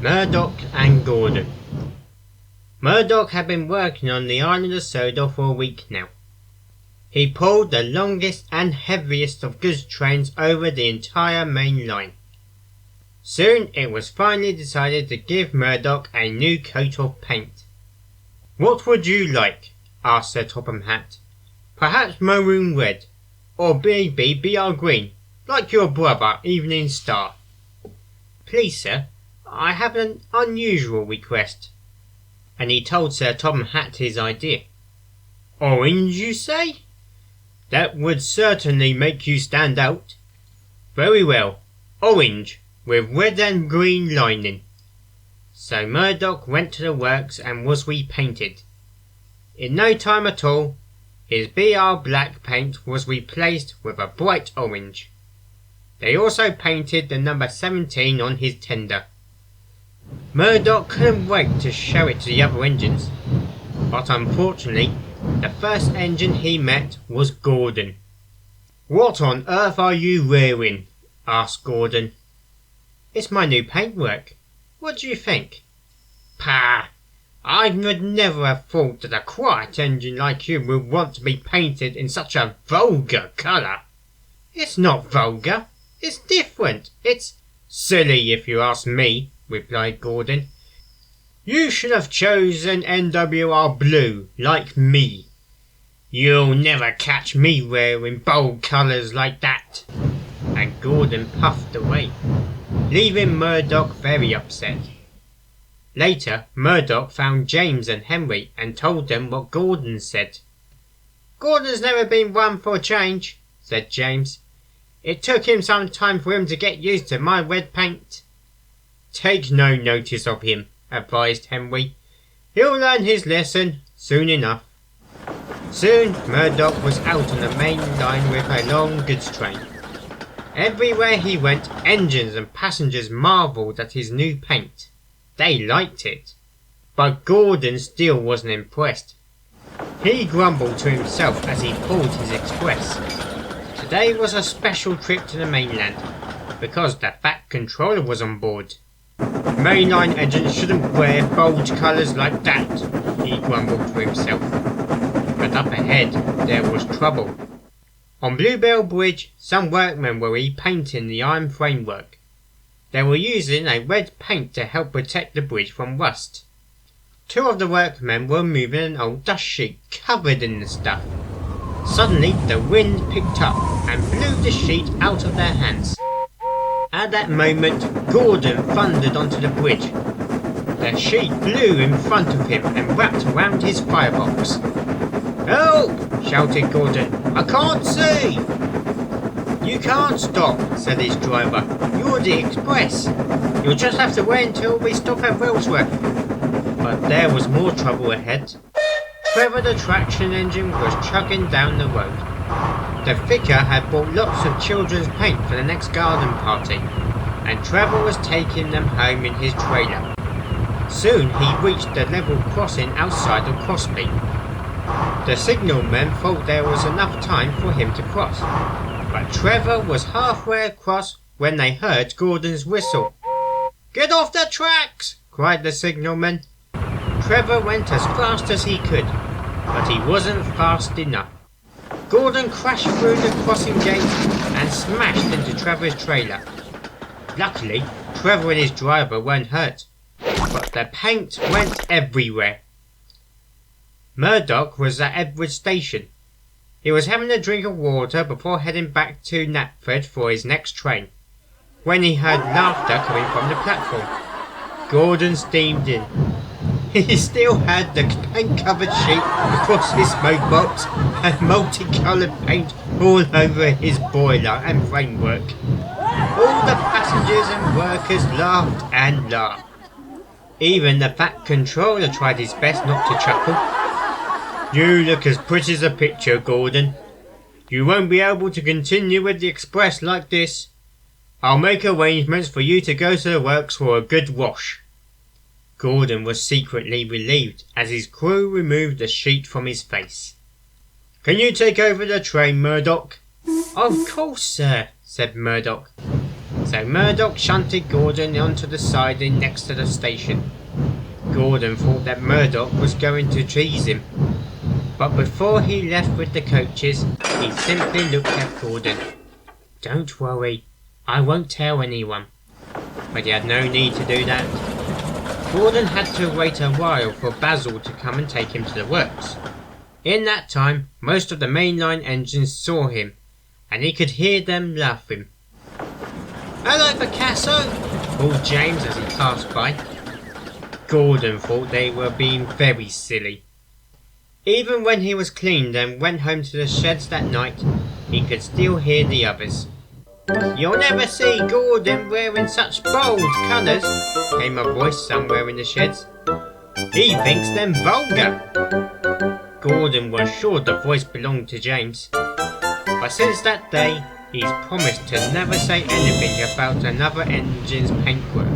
Murdoch and Gordon. Murdoch had been working on the island of Sodor for a week now. He pulled the longest and heaviest of goods trains over the entire main line. Soon it was finally decided to give Murdoch a new coat of paint. "What would you like?" asked Sir Topham Hatt. "Perhaps maroon red, or maybe BR green, like your brother Evening Star." "Please, sir, I have an unusual request." And he told Sir Topham Hatt his idea. "Orange, you say? That would certainly make you stand out." "Very well, orange, with red and green lining." So Murdoch went to the works and was repainted. In no time at all, his BR black paint was replaced with a bright orange. They also painted the number 17 on his tender. Murdoch couldn't wait to show it to the other engines, but unfortunately, the first engine he met was Gordon. "What on earth are you wearing?" asked Gordon. "It's my new paintwork. What do you think?" "Pah! I would never have thought that a quiet engine like you would want to be painted in such a vulgar colour." "It's not vulgar. It's different. It's silly if you ask me," replied Gordon. "You should have chosen NWR blue, like me. You'll never catch me wearing bold colours like that." And Gordon puffed away, leaving Murdoch very upset. Later, Murdoch found James and Henry and told them what Gordon said. "Gordon's never been one for a change," said James. "It took him some time for him to get used to my red paint." "Take no notice of him," advised Henry. "He'll learn his lesson soon enough." Soon Murdoch was out on the main line with a long goods train. Everywhere he went, engines and passengers marvelled at his new paint. They liked it. But Gordon still wasn't impressed. He grumbled to himself as he pulled his express. Today was a special trip to the mainland, because the Fat Controller was on board. "Mainline engines shouldn't wear bold colours like that," he grumbled to himself. But up ahead there was trouble. On Bluebell Bridge, some workmen were repainting the iron framework. They were using a red paint to help protect the bridge from rust. Two of the workmen were moving an old dust sheet covered in the stuff. Suddenly the wind picked up and blew the sheet out of their hands. At that moment, Gordon thundered onto the bridge. The sheet blew in front of him and wrapped around his firebox. "Help!" shouted Gordon. "I can't see!" "You can't stop," said his driver. "You're the express. You'll just have to wait until we stop at Wellsworth." But there was more trouble ahead. Trevor the traction engine was chugging down the road. The vicar had bought lots of children's paint for the next garden party, and Trevor was taking them home in his trailer. Soon he reached the level crossing outside of Crosby. The signalmen thought there was enough time for him to cross, but Trevor was halfway across when they heard Gordon's whistle. "Get off the tracks!" cried the signalman. Trevor went as fast as he could, but he wasn't fast enough. Gordon crashed through the crossing gate and smashed into Trevor's trailer. Luckily, Trevor and his driver weren't hurt, but the paint went everywhere. Murdoch was at Edward Station. He was having a drink of water before heading back to Knapford for his next train, when he heard laughter coming from the platform. Gordon steamed in. He still had the paint-covered sheet across his smoke box and multicoloured paint all over his boiler and framework. All the passengers and workers laughed and laughed. Even the Fat Controller tried his best not to chuckle. "You look as pretty as a picture, Gordon. You won't be able to continue with the express like this. I'll make arrangements for you to go to the works for a good wash." Gordon was secretly relieved as his crew removed the sheet from his face. "Can you take over the train, Murdoch?" "Of course, sir," said Murdoch. So Murdoch shunted Gordon onto the siding next to the station. Gordon thought that Murdoch was going to tease him, but before he left with the coaches, he simply looked at Gordon. "Don't worry, I won't tell anyone." But he had no need to do that. Gordon had to wait a while for Basil to come and take him to the works. In that time, most of the mainline engines saw him, and he could hear them laughing. "Hello, Picasso!" called James as he passed by. Gordon thought they were being very silly. Even when he was cleaned and went home to the sheds that night, he could still hear the others. "You'll never see Gordon wearing such bold colours," came a voice somewhere in the sheds. "He thinks them vulgar." Gordon was sure the voice belonged to James. But since that day, he's promised to never say anything about another engine's paintwork.